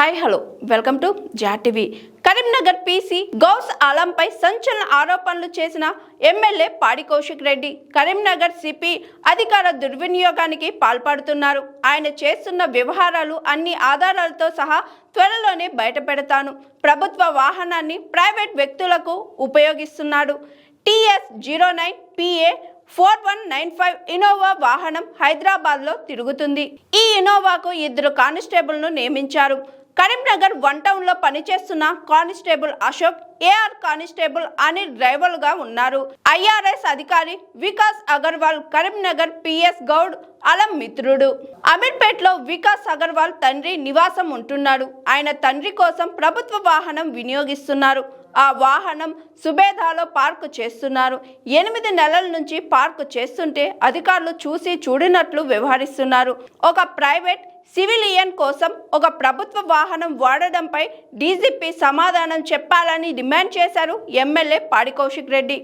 Hi hello welcome to జాటీవీ. Karimnagar PC Ghouse ఆలంపై సంచలన ఆరోపణలు చేసిన ఎమ్మెల్యే పాడి కౌశిక్ రెడ్డి కరీంనగర్ సిపి అధికార దుర్వినియోగానికి పాల్పడుతున్నారు. ఆయన చేస్తున్న వ్యవహారాలు అన్ని ఆధారాలతో సహా త్వరలోనే బయటపెడతాను. ప్రభుత్వ వాహనాన్ని ప్రైవేట్ వ్యక్తులకు ఉపయోగిస్తున్నాడు. TS09 PA 4195 ఇన్నోవా వాహనం హైదరాబాద్లో తిరుగుతుంది. ఈ ఇన్నోవాకు 2 కానిస్టేబుల్ను నియమించారు. కరీంనగర్ 1 టౌన్లో పనిచేస్తున్న constable Ashok, AR constable Anil డ్రైవర్లుగా ఉన్నారు. IRS అధికారి వికాస్ అగర్వాల్ కరీంనగర్ PS గౌడ్ అలం మిత్రుడు. అమీర్పేట్లో వికాస్ అగర్వాల్ తండ్రి నివాసం ఉంటున్నాడు. ఆయన తండ్రి కోసం ప్రభుత్వ వాహనం వినియోగిస్తున్నారు. ఆ వాహనం సుబేదాలో పార్కు చేస్తున్నారు. 8 నెలల నుంచి పార్కు చేస్తుంటే అధికారులు చూసి చూడినట్లు వ్యవహరిస్తున్నారు. ఒక ప్రైవేట్ సివిలియన్ కోసం ఒక ప్రభుత్వ వాహనం వాడడంపై డీజీపీ సమాధానం చెప్పాలని డిమాండ్ చేశారు ఎమ్మెల్యే పాడి కౌశిక్ రెడ్డి.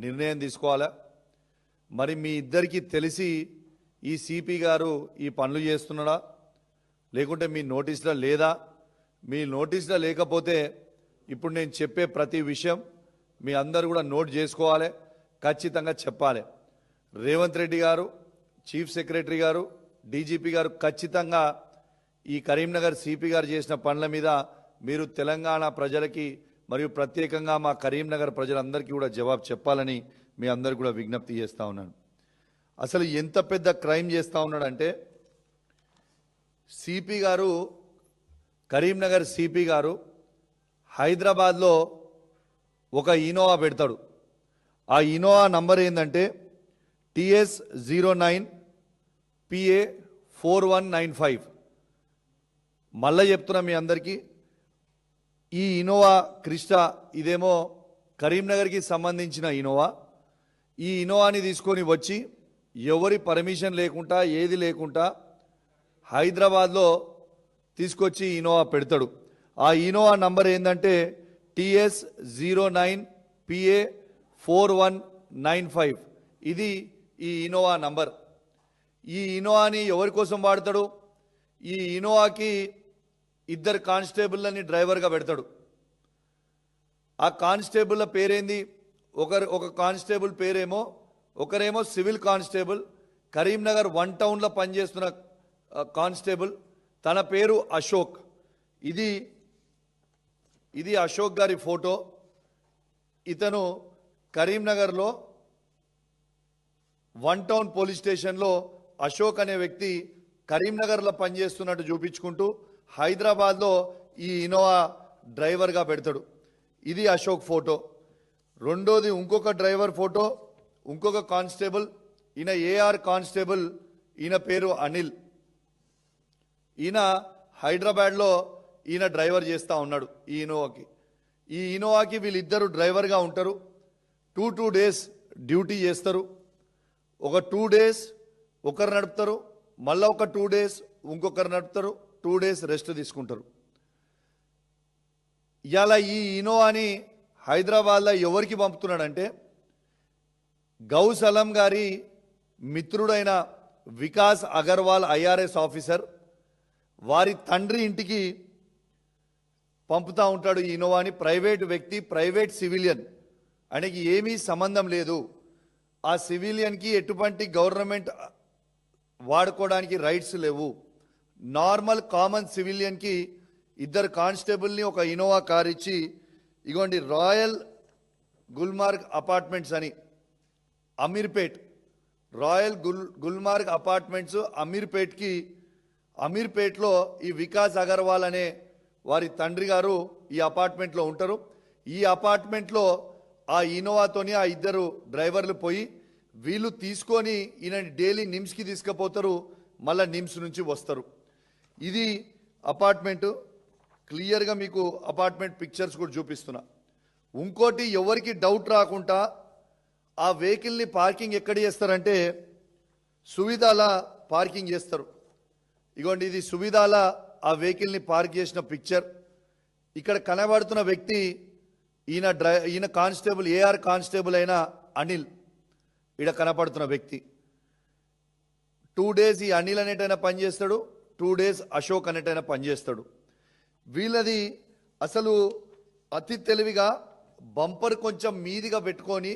నిర్ణయం తీసుకోవాలా? మరి మీ ఇద్దరికి తెలిసి ఈ సిపి గారు ఈ పనులు చేస్తున్నాడా, లేకుంటే మీ నోటీసులో లేదా? మీ నోటీసులో లేకపోతే ఇప్పుడు నేను చెప్పే ప్రతి విషయం మీ అందరూ కూడా నోట్ చేసుకోవాలి, ఖచ్చితంగా చెప్పాలి. రేవంత్ రెడ్డి గారు, చీఫ్ సెక్రటరీ గారు, డీజీపీ గారు ఖచ్చితంగా ఈ కరీంనగర్ సిపి గారు చేసిన పనుల మీద మీరు తెలంగాణ ప్రజలకి మరియు ప్రత్యేకంగా మా కరీంనగర్ ప్రజలందరికీ కూడా జవాబు చెప్పాలని మీ అందరు కూడా విజ్ఞప్తి చేస్తూ ఉన్నాను. అసలు ఎంత పెద్ద క్రైమ్ చేస్తూ ఉన్నాడంటే సిపి గారు, కరీంనగర్ సిపి గారు హైదరాబాద్లో ఒక ఇన్నోవా పెడతాడు. ఆ ఇన్నోవా నంబర్ ఏంటంటే TS09 PA 4195. మళ్ళీ చెప్తున్నా మీ అందరికీ, ఈ ఇన్నోవా క్రిస్టా ఇదేమో కరీంనగర్కి సంబంధించిన ఇన్నోవా. ఈ ఇన్నోవాని తీసుకొని వచ్చి ఎవరి పర్మిషన్ లేకుండా ఏది లేకుండా హైదరాబాద్లో తీసుకొచ్చి ఇన్నోవా పెడతాడు. ఆ ఇన్నోవా నంబర్ ఏంటంటే TS09 PA 4195. ఇది ఈ ఇన్నోవా నంబర్. ఈ ఇన్నోవాని ఎవరి కోసం వాడతాడు? ఈ ఇన్నోవాకి 2 కానిస్టేబుల్ని డ్రైవర్గా పెడతాడు. ఆ కానిస్టేబుల్ల పేరేంది? ఒక కానిస్టేబుల్ పేరేమో, ఒకరేమో సివిల్ కానిస్టేబుల్, కరీంనగర్ 1 టౌన్లో పనిచేస్తున్న కానిస్టేబుల్. తన పేరు అశోక్. ఇది అశోక్ గారి ఫోటో. ఇతను కరీంనగర్లో 1 టౌన్ పోలీస్ స్టేషన్లో అశోక్ అనే వ్యక్తి కరీంనగర్లో పనిచేస్తున్నట్టు చూపించుకుంటూ హైదరాబాద్లో ఈ ఇన్నోవా డ్రైవర్గా పెడతాడు. ఇది అశోక్ ఫోటో. రెండోది ఇంకొక డ్రైవర్ ఫోటో, ఇంకొక కానిస్టేబుల్. ఈయన AR కానిస్టేబుల్. ఈయన పేరు అనిల్. ఈయన హైదరాబాద్లో ఈయన డ్రైవర్ చేస్తూ ఉన్నాడు ఈ ఇన్నోవాకి. వీళ్ళిద్దరు డ్రైవర్గా ఉంటారు. 2 డేస్ డ్యూటీ చేస్తారు. ఒక 2 డేస్ ఒకరు నడుపుతారు, మళ్ళీ ఒక 2 డేస్ ఇంకొకరు నడుపుతారు, 2 డేస్ రెస్ట్ తీసుకుంటారు. ఇవాళ ఈ ఇన్నోవాని హైదరాబాద్లో ఎవరికి పంపుతున్నాడంటే గౌస్ అలం గారి మిత్రుడైన వికాస్ అగర్వాల్ IRS ఆఫీసర్ వారి తండ్రి ఇంటికి పంపుతూ ఉంటాడు ఈ ఇన్నోవాని. ప్రైవేట్ వ్యక్తి, ప్రైవేట్ సివిలియన్, ఆయనకి ఏమీ సంబంధం లేదు. ఆ సివిలియన్కి ఎటువంటి గవర్నమెంట్ వాడుకోవడానికి రైట్స్ లేవు. నార్మల్ కామన్ సివిలియన్కి 2 కానిస్టేబుల్ని ఒక ఇన్నోవా కార్ ఇచ్చి, ఇగోండి రాయల్ గుల్మార్గ్ అపార్ట్మెంట్స్ అని అమీర్పేట్, రాయల్ గుల్మార్గ్ అపార్ట్మెంట్స్ అమీర్పేట్లో ఈ వికాస్ అగర్వాల్ అనే వారి తండ్రి గారు ఈ అపార్ట్మెంట్లో ఉంటారు. ఈ అపార్ట్మెంట్లో ఆ ఇన్నోవాతోని ఆ 2 డ్రైవర్లు పోయి వీళ్ళు తీసుకొని ఈయన డైలీ నిమ్స్కి తీసుకుపోతారు, మళ్ళీ నిమ్స్ నుంచి వస్తారు. ఇది అపార్ట్మెంటు. క్లియర్గా మీకు అపార్ట్మెంట్ పిక్చర్స్ కూడా చూపిస్తున్నా. ఇంకోటి ఎవరికి డౌట్ రాకుండా ఆ వెహికల్ని పార్కింగ్ ఎక్కడ చేస్తారంటే సువిధాల పార్కింగ్ చేస్తారు. ఇగోండి ఇది సువిధాల ఆ వెహికల్ని పార్క్ చేసిన పిక్చర్. ఇక్కడ కనబడుతున్న వ్యక్తి ఈయన కానిస్టేబుల్, AR కానిస్టేబుల్ అయిన అనిల్. ఇక్కడ కనపడుతున్న వ్యక్తి 2 డేస్ ఈ అనిల్ అనేటైనా పనిచేస్తాడు, 2 డేస్ అశోక్ అనేటైనా పనిచేస్తాడు. వీళ్ళది అసలు అతి తెలివిగా బంపర్ కొంచెం మీదిగా పెట్టుకొని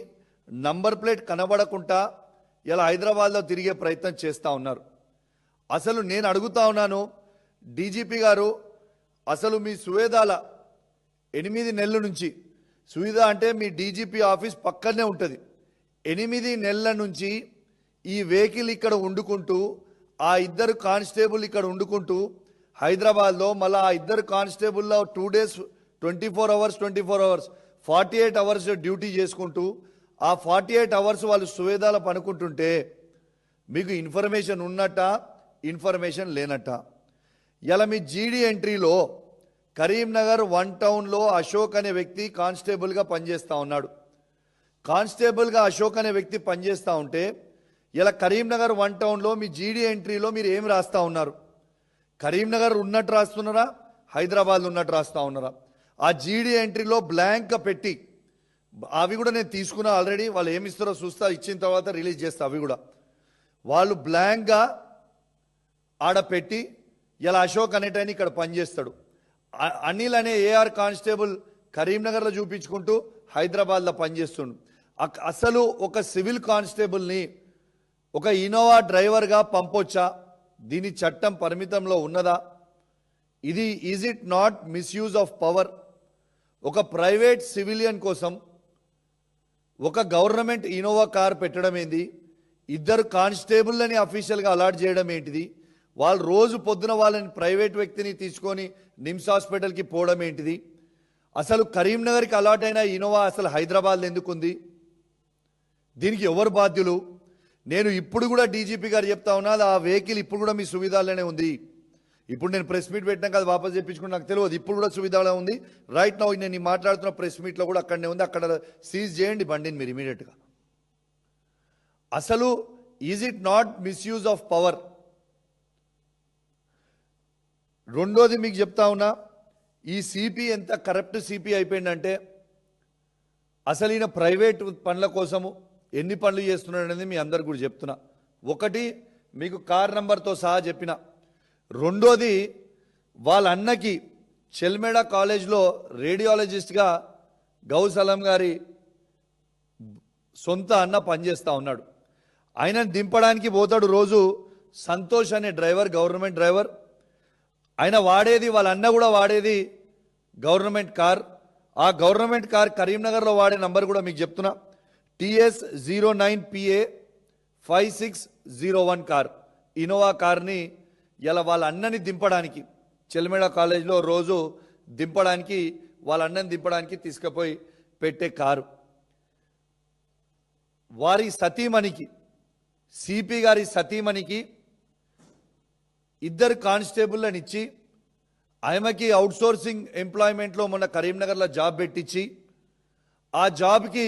నంబర్ ప్లేట్ కనబడకుండా ఇలా హైదరాబాద్లో తిరిగే ప్రయత్నం చేస్తూ ఉన్నారు. అసలు నేను అడుగుతా ఉన్నాను డీజీపీ గారు, అసలు మీ సువేదాల 8 నెలల నుంచి, సువేదా అంటే మీ డీజీపీ ఆఫీస్ పక్కనే ఉంటుంది, 8 నెలల నుంచి ఈ వెహికల్ ఇక్కడ వండుకుంటూ ఆ ఇద్దరు కానిస్టేబుల్ ఇక్కడ వండుకుంటూ హైదరాబాద్లో మళ్ళీ ఆ ఇద్దరు కానిస్టేబుల్లో 2 days 24 hours 48 hours డ్యూటీ చేసుకుంటూ ఆ 48 hours వాళ్ళు సువేదాల పనుకుంటుంటే మీకు ఇన్ఫర్మేషన్ ఉన్నట్ట, ఇన్ఫర్మేషన్ లేనట్ట. ఇలా మీ జీడీ ఎంట్రీలో కరీంనగర్ 1 టౌన్లో అశోక్ అనే వ్యక్తి కానిస్టేబుల్గా పనిచేస్తూ ఉన్నాడు. కానిస్టేబుల్గా అశోక్ అనే వ్యక్తి పనిచేస్తూ ఉంటే ఇలా కరీంనగర్ 1 టౌన్లో మీ జీడీ ఎంట్రీలో మీరు ఏం రాస్తూ ఉన్నారు? కరీంనగర్ ఉన్నట్టు రాస్తున్నారా, హైదరాబాద్లో ఉన్నట్టు రాస్తూ ఉన్నారా? ఆ జీడీ ఎంట్రీలో బ్లాంక్ పెట్టి, అవి కూడా నేను తీసుకున్నా ఆల్రెడీ, వాళ్ళు ఏమి ఇస్తారో చూస్తా, ఇచ్చిన తర్వాత రిలీజ్ చేస్తా. అవి కూడా వాళ్ళు బ్లాంక్గా ఆడ పెట్టి ఇలా అశోక్ అనేటైనా ఇక్కడ పనిచేస్తాడు. అనిల్ అనే ఏఆర్ కానిస్టేబుల్ కరీంనగర్లో చూపించుకుంటూ హైదరాబాద్లో పనిచేస్తుండు. అసలు ఒక సివిల్ కానిస్టేబుల్ని ఒక ఇన్నోవా డ్రైవర్గా పంపొచ్చా? దీని చట్టం పరిమితంలో ఉన్నదా? ఇది is it not misuse of power? ఒక ప్రైవేట్ సివిలియన్ కోసం ఒక గవర్నమెంట్ ఇన్నోవా కార్ పెట్టడం ఏంది? ఇద్దరు కానిస్టేబుల్ని అఫీషియల్గా అలాట్ చేయడం ఏంటిది? వాళ్ళు రోజు పొద్దున వాళ్ళని ప్రైవేట్ వ్యక్తిని తీసుకొని నిమ్స్ హాస్పిటల్కి పోవడం ఏంటిది? అసలు కరీంనగర్కి అలాట్ అయిన ఇన్నోవా అసలు హైదరాబాద్లో ఎందుకుంది? దీనికి ఎవరు బాధ్యులు? నేను ఇప్పుడు కూడా డీజీపీ గారు చెప్తా ఉన్నా, ఆ వెహికల్ ఇప్పుడు కూడా మీ సువిధాలోనే ఉంది. ఇప్పుడు నేను ప్రెస్ మీట్ పెట్టినా కదా వాపస్ చెప్పించుకుని నాకు తెలియదు, ఇప్పుడు కూడా సువిధాలో ఉంది. రైట్ నౌ నేను మాట్లాడుతున్న ప్రెస్ మీట్లో కూడా అక్కడనే ఉంది. అక్కడ సీజ్ చేయండి బండిని మీరు ఇమీడియట్గా. అసలు is it not misuse of power? రెండోది మీకు చెప్తా ఉన్నా, ఈ సిపి ఎంత కరప్ట్ సిపి అయిపోయిందంటే, అసలు ఈయన ప్రైవేట్ పనుల కోసము ఎన్ని పనులు చేస్తున్నాడు అనేది మీ అందరు కూడా చెప్తున్నా. ఒకటి మీకు కార్ నంబర్తో సహా చెప్పిన. రెండోది వాళ్ళ అన్నకి చెల్మేడ కాలేజ్లో రేడియాలజిస్ట్గా గౌస్ అలం గారి సొంత అన్న పనిచేస్తూ ఉన్నాడు. ఆయనను దింపడానికి పోతాడు రోజు సంతోష్ అనే డ్రైవర్, గవర్నమెంట్ డ్రైవర్. ఆయన వాడేది, వాళ్ళ అన్న కూడా వాడేది గవర్నమెంట్ కార్. ఆ గవర్నమెంట్ కార్ కరీంనగర్లో వాడే నంబర్ కూడా మీకు చెప్తున్నా, TS09PA 5601 కార్, ఇన్నోవా కార్ని ఇలా వాళ్ళ అన్నని దింపడానికి చెల్మేడ కాలేజ్లో రోజు దింపడానికి, వాళ్ళ అన్నని దింపడానికి తీసుకుపోయి పెట్టే కారు. వారి సతీమణికి, సిపి గారి సతీమణికి ఇద్దరు కానిస్టేబుల్ని ఇచ్చి ఆమెకి అవుట్సోర్సింగ్ ఎంప్లాయ్మెంట్లో మొన్న కరీంనగర్లో జాబ్ పెట్టించి, ఆ జాబ్కి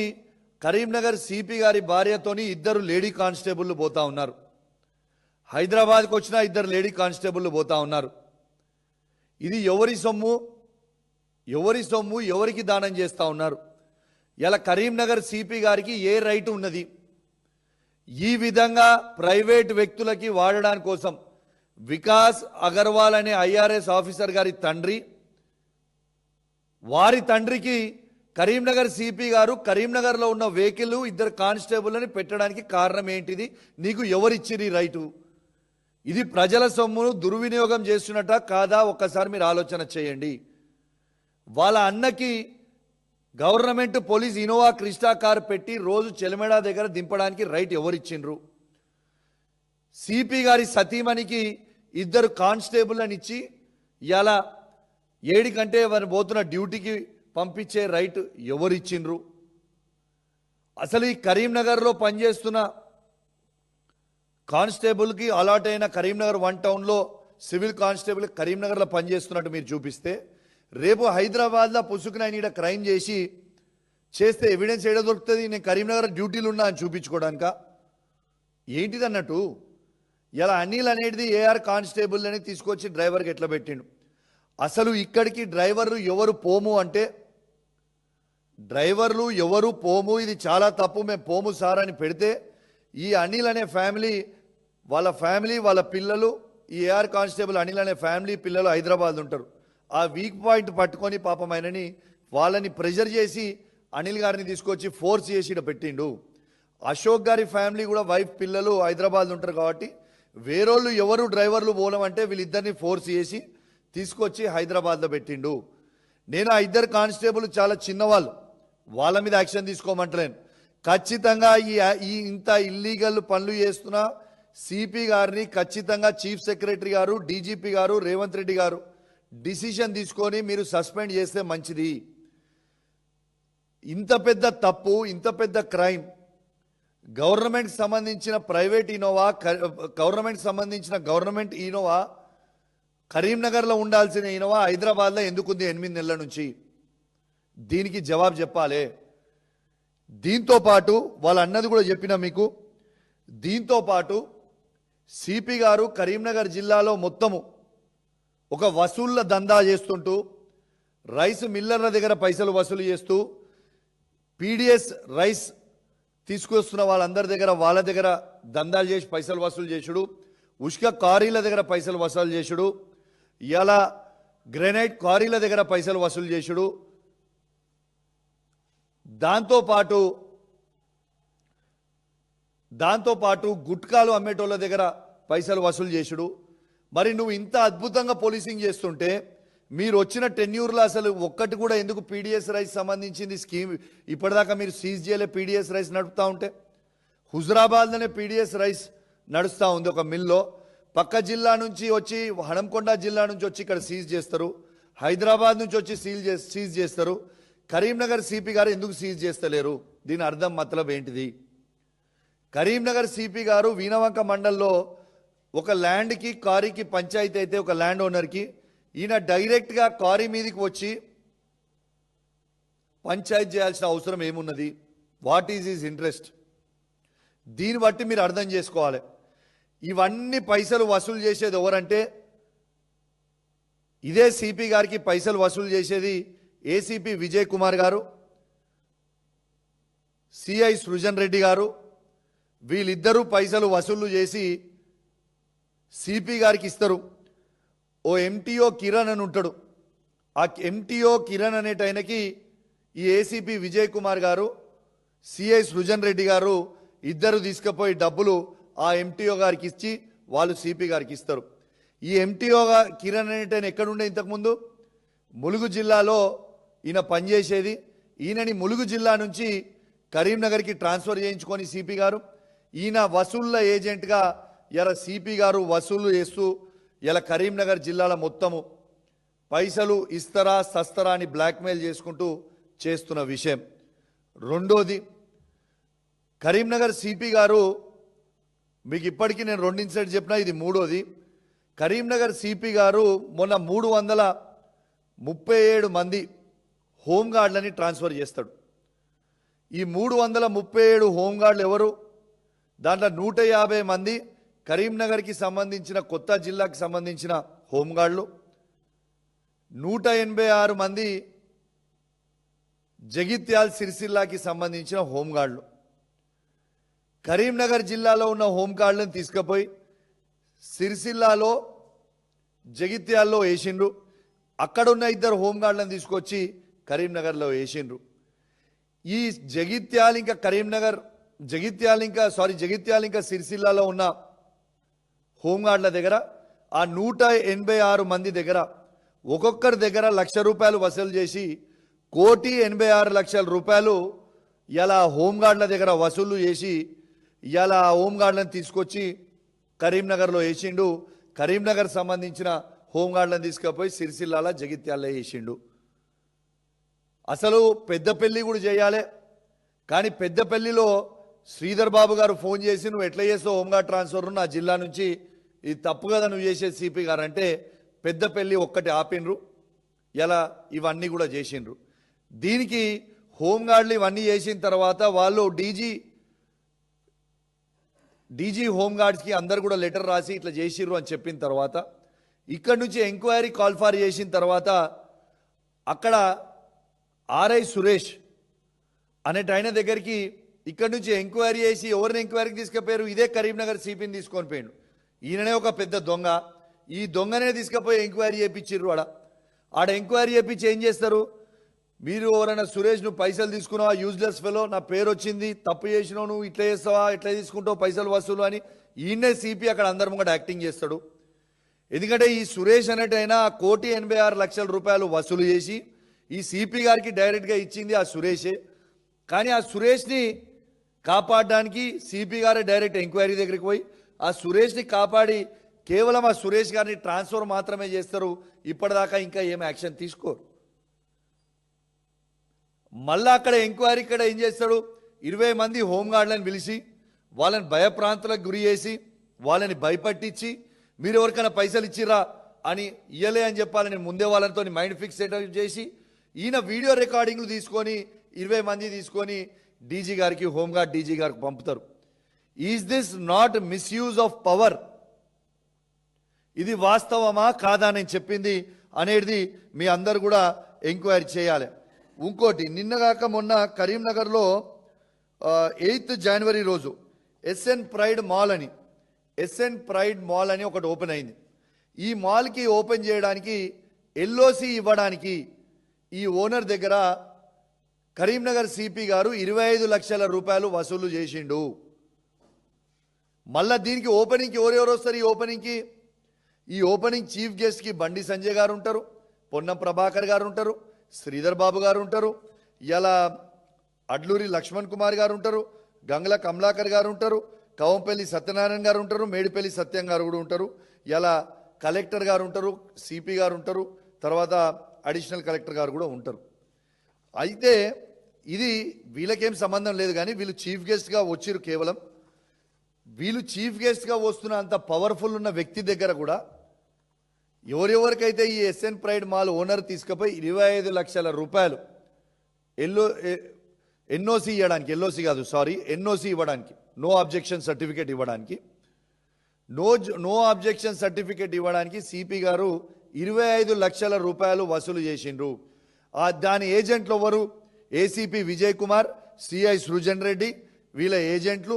కరీంనగర్ సిపి గారి భార్యతోని ఇద్దరు లేడీ కానిస్టేబుల్ పోతా ఉన్నారు. హైదరాబాద్కి వచ్చిన ఇద్దరు లేడీ కానిస్టేబుల్ పోతా ఉన్నారు. ఇది ఎవరి సొమ్ము? ఎవరికి దానం చేస్తూ ఉన్నారు? ఇలా కరీంనగర్ సిపి గారికి ఏ రైట్ ఉన్నది ఈ విధంగా ప్రైవేట్ వ్యక్తులకి వాడడానికి కోసం? వికాస్ అగర్వాల్ అనే ఐఆర్ఎస్ ఆఫీసర్ గారి తండ్రి, వారి తండ్రికి కరీంనగర్ సిపి గారు కరీంనగర్లో ఉన్న వెహికల్ ఇద్దరు కానిస్టేబుల్ని పెట్టడానికి కారణం ఏంటిది? నీకు ఎవరిచ్చిరి రైటు? ఇది ప్రజల సొమ్మును దుర్వినియోగం చేస్తున్నట్ట కాదా? ఒక్కసారి మీరు ఆలోచన చేయండి. వాళ్ళ అన్నకి government police Innova Crysta car పెట్టి రోజు చెలమెడ దగ్గర దింపడానికి రైట్ ఎవరిచ్చిండ్రు? సిపి గారి సతీమణికి ఇద్దరు కానిస్టేబుల్ అని ఇచ్చి ఇలా 7 గంటే వారు పోతున్న డ్యూటీకి పంపించే రైట్ ఎవరిచ్చిండ్రు? అసలు ఈ కరీంనగర్లో పనిచేస్తున్న కానిస్టేబుల్కి అలాట్ అయిన కరీంనగర్ 1 టౌన్లో సివిల్ కానిస్టేబుల్ కరీంనగర్లో పనిచేస్తున్నట్టు మీరు చూపిస్తే, రేపు హైదరాబాద్లో పుసుకుని ఆయన ఇక్కడ క్రైమ్ చేస్తే ఎవిడెన్స్ ఏడ దొరుకుతుంది? నేను కరీంనగర్ డ్యూటీలు ఉన్నా అని చూపించుకోవడానిక? ఏంటిది అన్నట్టు? ఇలా అనిల్ అనేది ఏఆర్ కానిస్టేబుల్ అని తీసుకొచ్చి డ్రైవర్కి ఎట్లా పెట్టిండు? అసలు ఇక్కడికి డ్రైవర్లు ఎవరు పోము అంటే, డ్రైవర్లు ఎవరు పోము, ఇది చాలా తప్పు, మేము పోము సార్ అని పెడితే, ఈ అనిల్ అనే ఫ్యామిలీ, వాళ్ళ పిల్లలు, ఈ ఏఆర్ కానిస్టేబుల్ అనిల్ అనే ఫ్యామిలీ పిల్లలు హైదరాబాద్ ఉంటారు. ఆ వీక్ పాయింట్ పట్టుకొని పాపం ఆయనని వాళ్ళని ప్రెషర్ చేసి అనిల్ గారిని తీసుకొచ్చి ఫోర్స్ చేసి ఈడ పెట్టిండు. అశోక్ గారి ఫ్యామిలీ కూడా వైఫ్ పిల్లలు హైదరాబాద్ ఉంటారు కాబట్టి వేరోళ్ళు ఎవరు డ్రైవర్లు పోలమంటే వీళ్ళిద్దరిని ఫోర్స్ చేసి తీసుకొచ్చి హైదరాబాద్లో పెట్టిండు. నేను ఆ ఇద్దరు కానిస్టేబుల్ చాలా చిన్నవాళ్ళు, వాళ్ళ మీద యాక్షన్ తీసుకోమంటలేను. ఖచ్చితంగా ఈ ఇంత ఇల్లీగల్ పనులు చేస్తున్న సిపి గారిని ఖచ్చితంగా చీఫ్ సెక్రటరీ గారు, డీజీపీ గారు, రేవంత్ రెడ్డి గారు డిసిషన్ తీసుకొని మీరు సస్పెండ్ చేస్తే మంచిది. ఇంత పెద్ద తప్పు, ఇంత పెద్ద క్రైమ్, గవర్నమెంట్ సంబంధించిన ప్రైవేట్ ఇనోవా, గవర్నమెంట్ ఇనోవా కరీంనగర్లో ఉండాల్సిన ఇనోవా హైదరాబాద్లో ఎందుకుంది 8 నెలల నుంచి? దీనికి జవాబు చెప్పాలి. దీంతో పాటు వాళ్ళ అన్నది కూడా చెప్పినా మీకు. దీంతో పాటు సిపి గారు కరీంనగర్ జిల్లాలో మొత్తము ఒక వసూళ్ల దందా చేస్తుంటూ రైస్ మిల్లర్ల దగ్గర పైసలు వసూలు చేస్తూ పీడిఎస్ రైస్ తీసుకొస్తున్న వాళ్ళ దగ్గర దందాలు చేసి పైసలు వసూలు చేసుడు, ఉష్క క్వారీల దగ్గర పైసలు వసూలు చేసుడు, ఇలా గ్రెనైట్ క్వారీల దగ్గర పైసలు వసూలు చేసుడు, దాంతోపాటు గుట్కాలు అమ్మేటోళ్ళ దగ్గర పైసలు వసూలు చేసుడు. మరి నువ్వు ఇంత అద్భుతంగా పోలీసింగ్ చేస్తుంటే మీరు వచ్చిన టెన్యూర్లో అసలు ఒక్కటి కూడా ఎందుకు పీడిఎస్ రైస్ సంబంధించింది స్కీమ్ ఇప్పటిదాకా మీరు సీజ్ చేయలే? పీడిఎస్ రైస్ నడుపుతూ ఉంటే హుజరాబాద్లోనే పీడిఎస్ రైస్ నడుస్తూ ఉంది ఒక మిల్లో. పక్క జిల్లా నుంచి వచ్చి హనంకొండ జిల్లా నుంచి వచ్చి ఇక్కడ సీజ్ చేస్తారు, హైదరాబాద్ నుంచి వచ్చి సీజ్ చేస్తారు. కరీంనగర్ సిపి గారు ఎందుకు సీజ్ చేస్తలేరు? దీని అర్థం మతలబ్ ఏంటిది? కరీంనగర్ సిపి గారు వీణవంక మండల్లో ఒక ల్యాండ్కి కారీకి పంచాయతీ అయితే ఒక ల్యాండ్ ఓనర్కి ఈయన డైరెక్ట్గా కారీ మీదకి వచ్చి పంచాయతీ చేయాల్సిన అవసరం ఏమున్నది? What is his interest? దీన్ని బట్టి మీరు అర్థం చేసుకోవాలి. ఇవన్నీ పైసలు వసూలు చేసేది ఎవరంటే ఇదే సిపి గారికి పైసలు వసూలు చేసేది ఏసీపీ విజయ్ కుమార్ గారు, సిఐ సృజన్ రెడ్డి గారు. వీళ్ళిద్దరూ పైసలు వసూలు చేసి సిపి గారికి ఇస్తారు. ఓ ఎంటీఓ కిరణ్ అని ఉంటాడు. ఆ ఎంటీఓ కిరణ్ అనేటైనకి ఈ ఏసీపీ విజయ్ కుమార్ గారు, సిఐ సృజన్ రెడ్డి గారు ఇద్దరు తీసుకుపోయి డబ్బులు ఆ ఎంటీఓ గారికి ఇచ్చి వాళ్ళు సిపి గారికి ఇస్తారు. ఈ ఎంటీఓ కిరణ్ అనేటైన ఎక్కడుండే ఇంతకుముందు? ములుగు జిల్లాలో ఈయన పనిచేసేది. ఈయనని ములుగు జిల్లా నుంచి కరీంనగర్కి ట్రాన్స్ఫర్ చేయించుకొని సిపి గారు, ఈయన వసూళ్ళ ఏజెంట్గా ఇలా సిపి గారు వసూలు చేస్తూ ఇలా కరీంనగర్ జిల్లాల మొత్తము పైసలు ఇస్తారా సస్తరా అని బ్లాక్మెయిల్ చేసుకుంటూ చేస్తున్న విషయం. రెండోది, కరీంనగర్ సిపి గారు మీకు ఇప్పటికీ నేను 2 ఇన్సిడెంట్స్ చెప్పినా, ఇది మూడోది. కరీంనగర్ సిపి గారు మొన్న 337 మంది హోంగార్డులని ట్రాన్స్ఫర్ చేస్తాడు. ఈ 337 హోంగార్డులు ఎవరు? దాంట్లో 150 మంది కరీంనగర్కి సంబంధించిన కొత్త జిల్లాకి సంబంధించిన హోంగార్డులు, 186 మంది జగిత్యాల్ సిరిసిల్లాకి సంబంధించిన హోంగార్డులు. కరీంనగర్ జిల్లాలో ఉన్న హోంగార్డులను తీసుకుపోయి సిరిసిల్లాలో జగిత్యాల్లో వేసిండ్రు. అక్కడున్న 2 హోంగార్డులను తీసుకొచ్చి కరీంనగర్లో వేసిండ్రు. ఈ జగిత్యాల ఇంకా సిరిసిల్లాలో ఉన్న హోంగార్డుల దగ్గర ఆ 186 మంది దగ్గర ఒక్కొక్కరి దగ్గర ₹1,00,000 వసూలు చేసి 1,86,00,000 ఇలా హోంగార్డుల దగ్గర వసూలు చేసి ఇలా హోంగార్డులను తీసుకొచ్చి కరీంనగర్లో వేసిండు. కరీంనగర్ సంబంధించిన హోంగార్డులను తీసుకుపోయి సిరిసిల్లాల జగిత్యాల్లో వేసిండు. అసలు పెద్దపల్లి కూడా చేయాలి, కానీ పెద్దపల్లిలో శ్రీధర్ బాబు గారు ఫోన్ చేసి నువ్వు ఎట్లా చేస్తావు హోంగార్డ్ ట్రాన్స్ఫర్ నా జిల్లా నుంచి, ఇది తప్పు కదా నువ్వు చేసే సిపి గారు అంటే పెద్దపల్లి ఒక్కటి ఆపినరు. ఇలా ఇవన్నీ కూడా చేసిండ్రు. దీనికి హోంగార్డులు ఇవన్నీ చేసిన తర్వాత వాళ్ళు డీజీ హోంగార్డ్స్కి అందరు కూడా లెటర్ రాసి ఇట్లా చేసిర్రు అని చెప్పిన తర్వాత ఇక్కడి నుంచి ఎంక్వైరీ కాల్ఫార్ చేసిన తర్వాత అక్కడ ఆర్ఐ సురేష్ అనేటైన దగ్గరికి ఇక్కడి నుంచి ఎంక్వైరీ చేసి ఎవరిని ఎంక్వైరీకి తీసుకుపోయారు? ఇదే కరీంనగర్ సిపిని తీసుకొని పోయాడు. ఈయననే ఒక పెద్ద దొంగ. ఈ దొంగనే తీసుకుపోయి ఎంక్వైరీ చేయించిర్రు. ఆడ ఎంక్వైరీ చేపించి ఏం చేస్తారు? మీరు ఎవరైనా సురేష్ నువ్వు పైసలు తీసుకున్నావా, యూజ్లెస్ ఫెలో, నా పేరు వచ్చింది, తప్పు చేసినావు, నువ్వు ఇట్లా చేస్తావా, ఇట్లా తీసుకుంటావు పైసలు వసూలు అని ఈయనే సిపి అక్కడ అందరి ముంగట యాక్టింగ్ చేస్తాడు. ఎందుకంటే ఈ సురేష్ అనేటైనా 1,86,00,000 రూపాయలు వసూలు చేసి ఈ సిపి గారికి డైరెక్ట్గా ఇచ్చింది ఆ సురేషే. కానీ ఆ సురేష్ని కాపాడడానికి సిపి గారే డైరెక్ట్ ఎంక్వైరీ దగ్గరికి పోయి ఆ సురేష్ని కాపాడి కేవలం ఆ సురేష్ గారిని ట్రాన్స్ఫర్ మాత్రమే చేస్తారు. ఇప్పటిదాకా ఇంకా ఏం యాక్షన్ తీసుకోరు. మళ్ళా అక్కడ ఎంక్వైరీ ఇక్కడ ఏం చేస్తాడు? 20 మంది హోంగార్డులను పిలిచి వాళ్ళని భయప్రాంతులకు గురి చేసి వాళ్ళని భయపట్టించి మీరు ఎవరికైనా పైసలు ఇచ్చిరా అని ఇయ్యలే అని చెప్పాలని ముందే వాళ్ళతో మైండ్ ఫిక్స్ చేసి ఈయన వీడియో రికార్డింగ్లు తీసుకొని 20 మంది తీసుకొని డీజీ గారికి, హోంగార్డ్ డీజీ గారికి పంపుతారు. Is this not misuse of power? ఇది వాస్తవమా కాదా నేను చెప్పింది అనేది మీ అందరు కూడా ఎంక్వైరీ చేయాలి. ఇంకోటి, నిన్నగాక మొన్న కరీంనగర్లో 8th జనవరి రోజు ఎస్ఎన్ ప్రైడ్ మాల్ అని ఒకటి ఓపెన్ అయింది. ఈ మాల్కి ఓపెన్ చేయడానికి ఎల్ఓసి ఇవ్వడానికి ఈ ఓనర్ దగ్గర కరీంనగర్ సిపి గారు 25 లక్షల రూపాయలు వసూలు చేసిండు. మళ్ళా దీనికి ఓపెనింగ్కి ఎవరెవరు వస్తారు? ఈ ఓపెనింగ్ చీఫ్ గెస్ట్కి బండి సంజయ్ గారు ఉంటారు, పొన్నం ప్రభాకర్ గారు ఉంటారు, శ్రీధర్ బాబు గారు ఉంటారు, ఇలా అడ్లూరి లక్ష్మణ్ కుమార్ గారు ఉంటారు, గంగల కమలాకర్ గారు ఉంటారు, కవంపల్లి సత్యనారాయణ గారు ఉంటారు, మేడిపల్లి సత్యం గారు కూడా ఉంటారు, ఇలా కలెక్టర్ గారు ఉంటారు, సిపి గారు ఉంటారు, తర్వాత అడిషనల్ కలెక్టర్ గారు కూడా ఉంటారు. అయితే ఇది వీళ్ళకేం సంబంధం లేదు, కానీ వీళ్ళు చీఫ్ గెస్ట్గా వచ్చిరు. కేవలం వీళ్ళు చీఫ్ గెస్ట్గా వస్తున్న అంత పవర్ఫుల్ ఉన్న వ్యక్తి దగ్గర కూడా ఎవరెవరికైతే ఈ ఎస్ఎన్ ప్రైడ్ మాల్ ఓనర్ తీసుకుపోయి 25 లక్షల రూపాయలు ఎన్ఓసి ఇవ్వడానికి, నో అబ్జెక్షన్ సర్టిఫికేట్ ఇవ్వడానికి సిపి గారు 25 లక్షల రూపాయలు వసూలు చేసిండ్రు. దాని ఏజెంట్లు ఎవరు? ఏసీపీ విజయ్ కుమార్, సిఐ సృజన్ రెడ్డి, వీళ్ళ ఏజెంట్లు.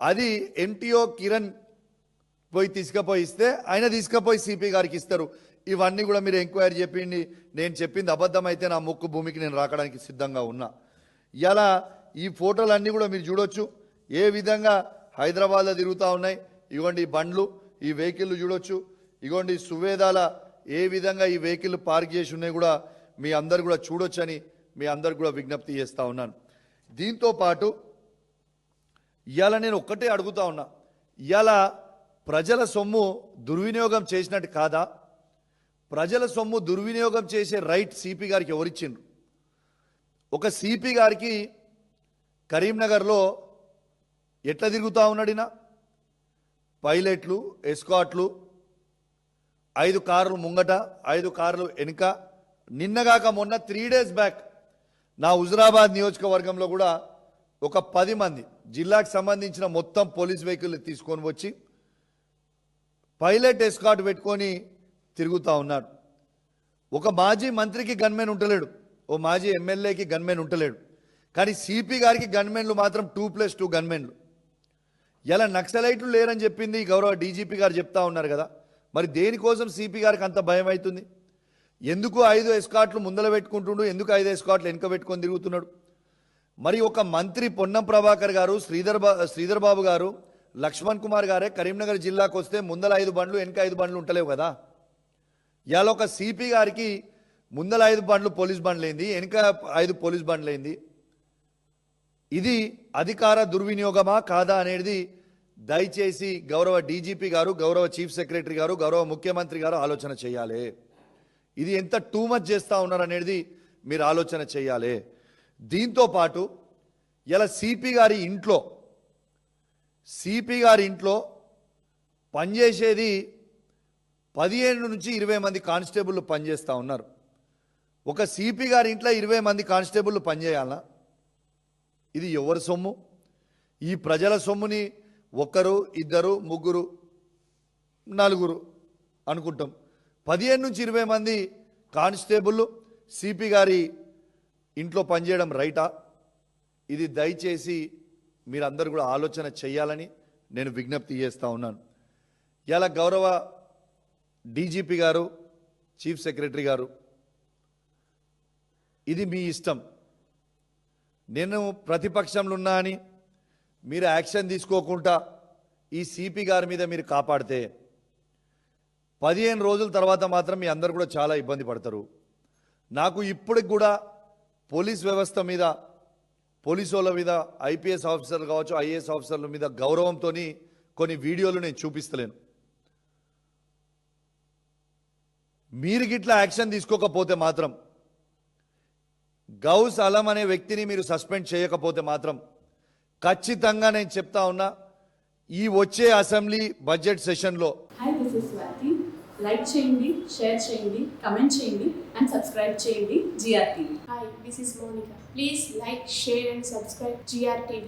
అది ఎంటీఓ కిరణ్ తీసుకుపోయి ఇస్తే ఆయన తీసుకుపోయి సిపి గారికి ఇస్తారు. ఇవన్నీ కూడా మీరు ఎంక్వైరీ చెప్పింది, నేను చెప్పింది అబద్ధం అయితే నా ముక్కు భూమికి నేను రాకడానికి సిద్ధంగా ఉన్నా. ఇలా ఈ ఫోటోలన్నీ కూడా మీరు చూడొచ్చు ఏ విధంగా హైదరాబాద్లో తిరుగుతూ ఉన్నాయి. ఇగోండి ఈ బండ్లు, ఈ వెహికల్ చూడొచ్చు. ఇగోండి సువేదాల ఏ విధంగా ఈ వెహికల్ పార్క్ చేసి ఉన్నాయి కూడా మీ అందరు కూడా చూడొచ్చని మీ అందరు కూడా విజ్ఞప్తి చేస్తూ ఉన్నాను. దీంతో పాటు ఇవాళ నేను ఒక్కటే అడుగుతా ఉన్నా, ఇవాళ ప్రజల సొమ్ము దుర్వినియోగం చేసినట్టు కాదా? ప్రజల సొమ్ము దుర్వినియోగం చేసే రైట్ సిపి గారికి ఎవరిచ్చిండ్రు? ఒక సిపి గారికి కరీంనగర్లో ఎట్లా తిరుగుతూ ఉన్నాడినా? పైలట్లు, ఎస్కాట్లు, 5 కార్లు ముంగట, 5 కార్లు వెనుక. నిన్నగాక మొన్న 3 days బ్యాక్ నా హుజురాబాద్ నియోజకవర్గంలో కూడా ఒక 10 మంది జిల్లాకు సంబంధించిన మొత్తం పోలీస్ వెహికల్ తీసుకొని వచ్చి పైలట్ ఎస్కాట్ పెట్టుకొని తిరుగుతూ ఉన్నాడు. ఒక మాజీ మంత్రికి గన్మెన్ ఉంటలేడు, ఓ మాజీ ఎమ్మెల్యేకి గన్మెన్ ఉంటలేడు, కానీ సిపి గారికి గన్మెన్లు మాత్రం 2+2 గన్మెన్లు. ఇలా నక్సలైట్లు లేరని చెప్పింది గౌరవ డీజీపీ గారు చెప్తా ఉన్నారు కదా, మరి దేనికోసం సిపి గారికి అంత భయం అవుతుంది? ఎందుకు 5 ఎస్కాట్లు ముందల పెట్టుకుంటుండు? ఎందుకు 5 ఎస్కాట్లు వెనుక పెట్టుకొని తిరుగుతున్నాడు? మరి ఒక మంత్రి పొన్నం ప్రభాకర్ గారు, శ్రీధర్ బాబు గారు, లక్ష్మణ్ కుమార్ గారే కరీంనగర్ జిల్లాకు వస్తే ముందల 5 బండ్లు వెనుక 5 బండ్లు ఉంటలేవు కదా. ఇవాళ ఒక సిపి గారికి ముందల 5 బండ్లు పోలీస్ బండ్లు ఏంది, వెనుక 5 పోలీస్ బండ్లు ఏంది? ఇది అధికార దుర్వినియోగమా కాదా అనేది దయచేసి గౌరవ డీజీపీ గారు, గౌరవ చీఫ్ సెక్రటరీ గారు, గౌరవ ముఖ్యమంత్రి గారు ఆలోచన చేయాలి. ఇది ఎంత టూ మచ్ చేస్తూ ఉన్నారు అనేది మీరు ఆలోచన చేయాలి. దీంతో పాటు ఇలా సిపి గారి ఇంట్లో పనిచేసేది 15 నుంచి 20 మంది కానిస్టేబుల్ పనిచేస్తూ ఉన్నారు. ఒక సిపి గారి ఇంట్లో 20 మంది కానిస్టేబుల్ పనిచేయాలా? ఇది ఎవరి సొమ్ము? ఈ ప్రజల సొమ్ముని 1, 2, 3, 4 అనుకుంటాం. 15 నుంచి 20 మంది కానిస్టేబుల్ సిపి గారి ఇంట్లో పనిచేయడం రైటా? ఇది దయచేసి మీరందరూ కూడా ఆలోచన చేయాలని నేను విజ్ఞప్తి చేస్తూ ఉన్నాను. ఇలా గౌరవ డీజీపీ గారు, చీఫ్ సెక్రటరీ గారు ఇది మీ ఇష్టం. నేను ప్రతిపక్షంలో ఉన్నా అని మీరు యాక్షన్ తీసుకోకుండా ఈ సిపి గారి మీద మీరు కాపాడితే 15 రోజుల తర్వాత మాత్రం మీ అందరు కూడా చాలా ఇబ్బంది పడతారు. నాకు ఇప్పటికి కూడా పోలీస్ వ్యవస్థ మీద, పోలీసు వాళ్ళ మీద, ఐపీఎస్ ఆఫీసర్లు కావచ్చు, ఐఏఎస్ ఆఫీసర్ల మీద గౌరవంతో కొన్ని వీడియోలు నేను చూపిస్తలేను. మీరు గిట్లా యాక్షన్ తీసుకోకపోతే మాత్రం, గౌస్ అలం అనే వ్యక్తిని మీరు సస్పెండ్ చేయకపోతే మాత్రం ఖచ్చితంగా నేను చెప్తా ఉన్నా, ఈ వచ్చే అసెంబ్లీ బడ్జెట్ సెషన్లో hi, this is Swathi. Like చేయండి, షేర్ చేయండి, కమెంట్ చేయండి అండ్ సబ్స్క్రైబ్ చేయండి GRTV. Hi, this is Monica. Please like, share and subscribe GRTV.